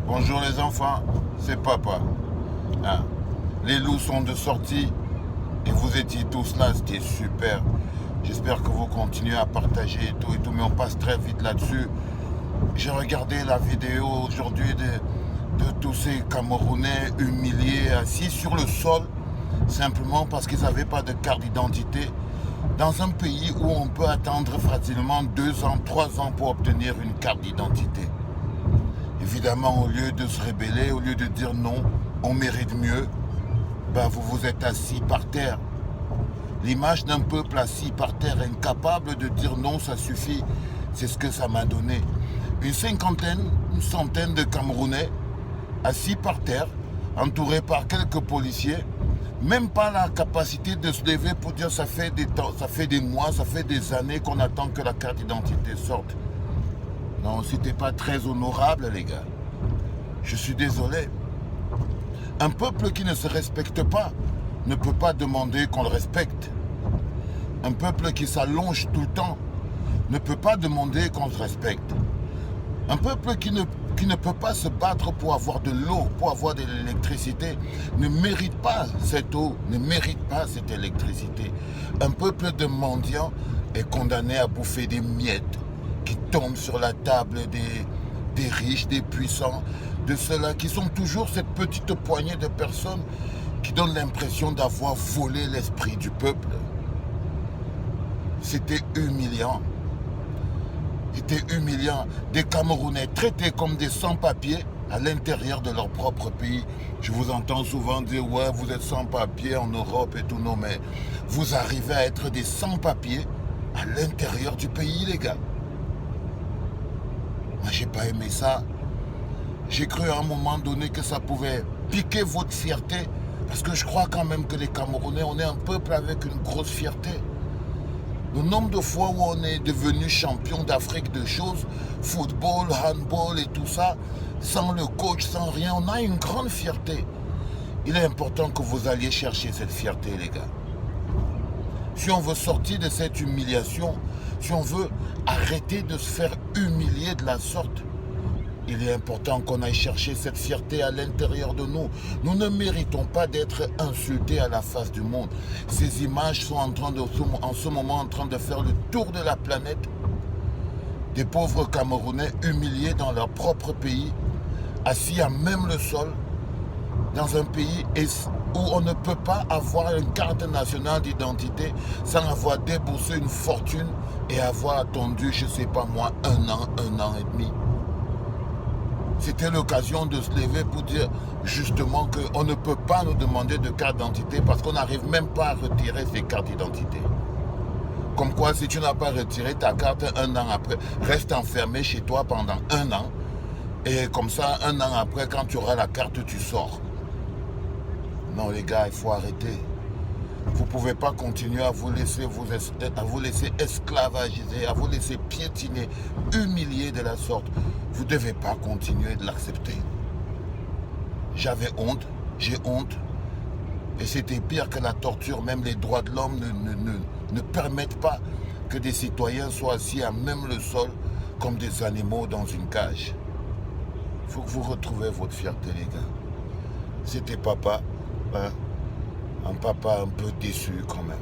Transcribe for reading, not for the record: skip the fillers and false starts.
Bonjour les enfants, c'est papa. Hein. Les loups sont de sortie et vous étiez tous là, c'était super. J'espère que vous continuez à partager et tout, mais on passe très vite là-dessus. J'ai regardé la vidéo aujourd'hui de tous ces Camerounais humiliés, assis sur le sol, simplement parce qu'ils n'avaient pas de carte d'identité. Dans un pays où on peut attendre facilement 2 ans, 3 ans pour obtenir une carte d'identité. Évidemment, au lieu de se rébeller, au lieu de dire non, on mérite mieux, vous vous êtes assis par terre. L'image d'un peuple assis par terre, incapable de dire non, ça suffit. C'est ce que ça m'a donné. Une centaine de Camerounais assis par terre, entourés par quelques policiers, même pas la capacité de se lever pour dire ça fait des mois, ça fait des années qu'on attend que la carte d'identité sorte. Non, c'était pas très honorable, les gars. Je suis désolé. Un peuple qui ne se respecte pas ne peut pas demander qu'on le respecte. Un peuple qui s'allonge tout le temps ne peut pas demander qu'on se respecte. Un peuple qui ne peut pas se battre pour avoir de l'eau, pour avoir de l'électricité, ne mérite pas cette eau, ne mérite pas cette électricité. Un peuple de mendiants est condamné à bouffer des miettes qui tombent sur la table des riches, des puissants, de ceux-là qui sont toujours cette petite poignée de personnes qui donnent l'impression d'avoir volé l'esprit du peuple. C'était humiliant. C'était humiliant. Des Camerounais traités comme des sans-papiers à l'intérieur de leur propre pays. Je vous entends souvent dire « Ouais, vous êtes sans-papiers en Europe et tout. » Non, mais vous arrivez à être des sans-papiers à l'intérieur du pays, les gars. Moi, j'ai pas aimé ça. J'ai cru à un moment donné que ça pouvait piquer votre fierté. Parce que je crois quand même que les Camerounais, on est un peuple avec une grosse fierté. Le nombre de fois où on est devenu champion d'Afrique de choses, football, handball et tout ça, sans le coach, sans rien, on a une grande fierté. Il est important que vous alliez chercher cette fierté, les gars. Si on veut sortir de cette humiliation, si on veut arrêter de se faire humilier de la sorte, il est important qu'on aille chercher cette fierté à l'intérieur de nous. Nous ne méritons pas d'être insultés à la face du monde. Ces images sont en ce moment en train de faire le tour de la planète. Des pauvres Camerounais humiliés dans leur propre pays, assis à même le sol, dans un pays où on ne peut pas avoir une carte nationale d'identité sans avoir déboursé une fortune et avoir attendu, je ne sais pas moi, un an et demi. C'était l'occasion de se lever pour dire justement qu'on ne peut pas nous demander de carte d'identité parce qu'on n'arrive même pas à retirer ces cartes d'identité. Comme quoi, si tu n'as pas retiré ta carte un an après, reste enfermé chez toi pendant un an. Et comme ça, un an après, quand tu auras la carte, tu sors. Non les gars, il faut arrêter. Vous ne pouvez pas continuer à vous laisser esclavagiser, à vous laisser piétiner, humilier de la sorte. Vous ne devez pas continuer de l'accepter. J'avais honte, j'ai honte. Et c'était pire que la torture. Même les droits de l'homme ne permettent pas que des citoyens soient assis à même le sol comme des animaux dans une cage. Il faut que vous retrouviez votre fierté, les gars. C'était papa, hein? Un papa un peu déçu quand même.